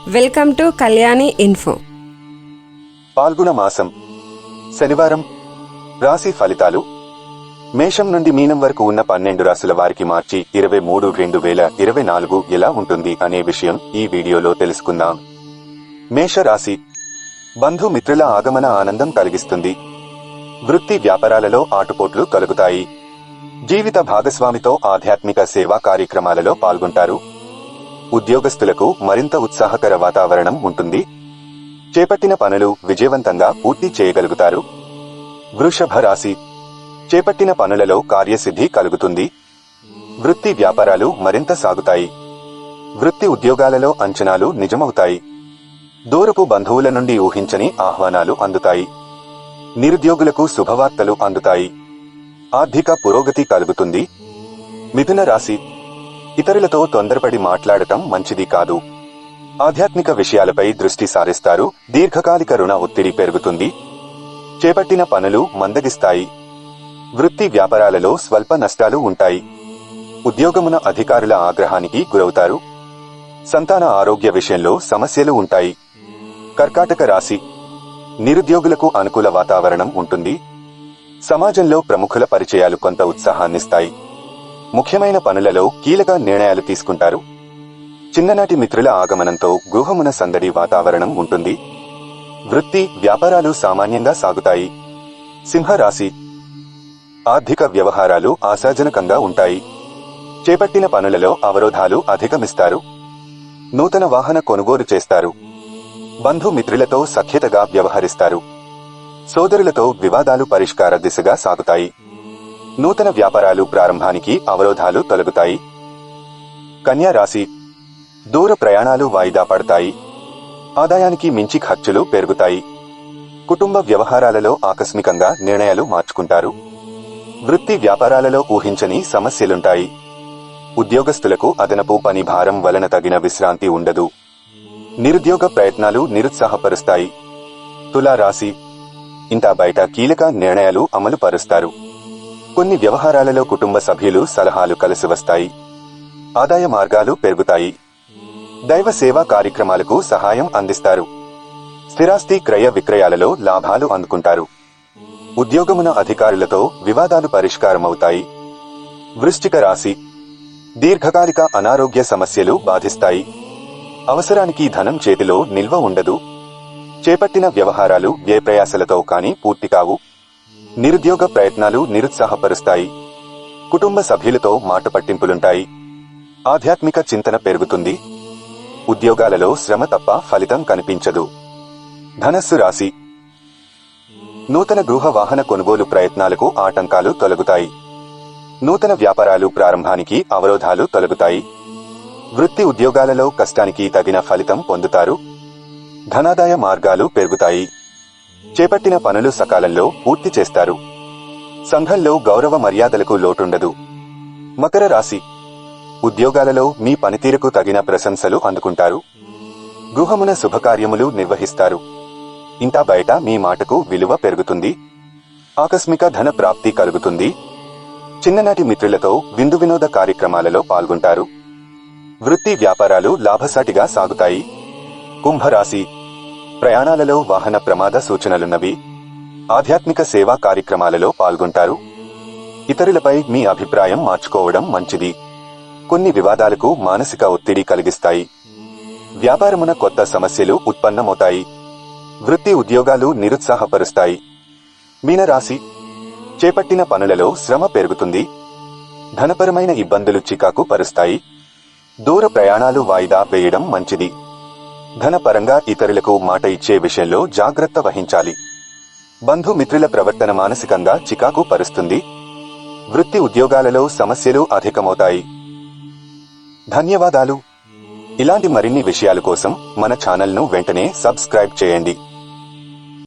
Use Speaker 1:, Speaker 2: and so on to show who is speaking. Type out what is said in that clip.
Speaker 1: Welcome to Kalyani info.
Speaker 2: పాల్గొన మాసం శనివారం రాశి ఫలితాలు. మేషం నుండి మీనం వరకు ఉన్న 12 రాశుల వారికి మార్చి 23/2024 ఎలా ఉంటుంది అనే విషయం ఈ వీడియోలో తెలుసుకుందాం. మేష రాశి. బంధుమిత్రుల ఆగమన ఆనందం కలిగిస్తుంది. వృత్తి వ్యాపారాలలో ఆటుపోట్లు కలుగుతాయి. జీవిత భాగస్వామితో ఆధ్యాత్మిక సేవా కార్యక్రమాలలో పాల్గొంటారు. ఉద్యోగస్తులకు మరింత ఉత్సాహకర వాతావరణం ఉంటుంది. చేపట్టిన పనులు విజయవంతంగా పూర్తి చేయగలుగుతారు. వృషభ రాశి. చేపట్టిన పనులలో కార్యసిద్ధి కలుగుతుంది. వృత్తి వ్యాపారాలు మరింత సాగుతాయి. వృత్తి ఉద్యోగాలలో అంచనాలు నిజమవుతాయి. దూరపు బంధువుల నుండి ఊహించని ఆహ్వానాలు అందుతాయి. నిరుద్యోగులకు శుభవార్తలు అందుతాయి. ఆర్థిక పురోగతి కలుగుతుంది. మిథున రాశి. ఇతరులతో తొందరపడి మాట్లాడటం మంచిది కాదు. ఆధ్యాత్మిక విషయాలపై దృష్టి సారిస్తారు. దీర్ఘకాలిక రుణ ఒత్తిడి పెరుగుతుంది. చేపట్టిన పనులు మందగిస్తాయి. వృత్తి వ్యాపారాలలో స్వల్ప నష్టాలు ఉంటాయి. ఉద్యోగమున అధికారుల ఆగ్రహానికి గురవుతారు. సంతాన ఆరోగ్య విషయంలో సమస్యలు ఉంటాయి. కర్కాటక రాశి. నిరుద్యోగులకు అనుకూల వాతావరణం ఉంటుంది. సమాజంలో ప్రముఖుల పరిచయాలు కొంత ఉత్సాహాన్నిస్తాయి. ముఖ్యమైన పనులలో కీలక నిర్ణయాలు తీసుకుంటారు. చిన్ననాటి మిత్రుల ఆగమనంతో గృహమున సందడి వాతావరణం ఉంటుంది. వృత్తి వ్యాపారాలు సామాన్యంగా సాగుతాయి. సింహరాశి. ఆర్థిక వ్యవహారాలు ఆశాజనకంగా ఉంటాయి. చేపట్టిన పనులలో అవరోధాలు అధిగమిస్తారు. నూతన వాహన కొనుగోలు చేస్తారు. బంధుమిత్రులతో సఖ్యతగా వ్యవహరిస్తారు. సోదరులతో వివాదాలు పరిష్కార దిశగా సాగుతాయి. నూతన వ్యాపారాలు ప్రారంభానికి అవరోధాలు తొలగుతాయి. కన్యా రాశి. దూర ప్రయాణాలు వాయిదా పడతాయి. ఆదాయానికి మించి ఖర్చులు పెరుగుతాయి. కుటుంబ వ్యవహారాలలో ఆకస్మికంగా నిర్ణయాలు మార్చుకుంటారు. వృత్తి వ్యాపారాలలో ఊహించని సమస్యలుంటాయి. ఉద్యోగస్తులకు అదనపు పని భారం వలన తగిన విశ్రాంతి ఉండదు. నిరుద్యోగ ప్రయత్నాలు నిరుత్సాహపరుస్తాయి. తులా రాశి. ఇంటా బయట కీలక నిర్ణయాలు అమలు పరుస్తారు. కొన్ని వ్యవహారాలలో కుటుంబ సభ్యులు సలహాలు కలిసి వస్తాయి. ఆదాయ మార్గాలు పెరుగుతాయి. దైవ సేవా కార్యక్రమాలకు సహాయం అందిస్తారు. స్థిరాస్తి క్రయ విక్రయాలలో లాభాలు అందుకుంటారు. ఉద్యోగమున అధికారులతో వివాదాలు పరిష్కారమవుతాయి. వృశ్చిక రాశి. దీర్ఘకాలిక అనారోగ్య సమస్యలు బాధిస్తాయి. అవసరానికి ధనం చేతిలో నిల్వ ఉండదు. చేపట్టిన వ్యవహారాలు వ్యయప్రయాసలతో కాని పూర్తికావు. నిరుద్యోగ ప్రయత్నాలు నిరుత్సాహపరుస్తాయి. కుటుంబ సభ్యులతో మాట పట్టింపులుంటాయి. ఆధ్యాత్మిక చింతన పెరుగుతుంది. ఉద్యోగాలలో శ్రమ తప్ప ఫలితం కనిపించదు. ధనస్సు రాశి. నూతన గృహ వాహన కొనుగోలు ప్రయత్నాలకు ఆటంకాలు తొలగుతాయి. నూతన వ్యాపారాలు ప్రారంభానికి అవరోధాలు తొలగుతాయి. వృత్తి ఉద్యోగాలలో కష్టానికి తగిన ఫలితం పొందుతారు. ధనాదాయ మార్గాలు పెరుగుతాయి. చేపట్టిన పనులు సకాలంలో పూర్తి చేస్తారు. సంఘంలో గౌరవ మర్యాదలకు లోటుండదు. మకర రాశి. ఉద్యోగాలలో మీ పనితీరుకు తగిన ప్రశంసలు అందుకుంటారు. గృహమున శుభకార్యములు నిర్వహిస్తారు. ఇంటా బయట మీ మాటకు విలువ పెరుగుతుంది. ఆకస్మిక ధన ప్రాప్తి కలుగుతుంది. చిన్ననాటి మిత్రులతో విందు వినోద కార్యక్రమాలలో పాల్గొంటారు. వృత్తి వ్యాపారాలు లాభసాటిగా సాగుతాయి. కుంభరాశి. ప్రయాణాలలో వాహన ప్రమాద సూచనలున్నవి. ఆధ్యాత్మిక సేవా కార్యక్రమాలలో పాల్గొంటారు. ఇతరులపై మీ అభిప్రాయం మార్చుకోవడం మంచిది. కొన్ని వివాదాలకు మానసిక ఒత్తిడి కలిగిస్తాయి. వ్యాపారమున కొత్త సమస్యలు ఉత్పన్నమవుతాయి. వృత్తి ఉద్యోగాలు నిరుత్సాహపరుస్తాయి. మీనరాశి. చేపట్టిన పనులలో శ్రమ పెరుగుతుంది. ధనపరమైన ఇబ్బందులు చికాకు పరుస్తాయి. దూర ప్రయాణాలు వాయిదా వేయడం మంచిది. ధనపరంగా ఇతరులకు మాట ఇచ్చే విషయంలో జాగ్రత్త వహించాలి. బంధుమిత్రుల ప్రవర్తన మానసికంగా చికాకు పరుస్తుంది. వృత్తి ఉద్యోగాలలో సమస్యలు అధికమవుతాయి. ధన్యవాదాలు. ఇలాంటి మరిన్ని విషయాల కోసం మన ఛానల్ను వెంటనే సబ్స్క్రైబ్ చేయండి.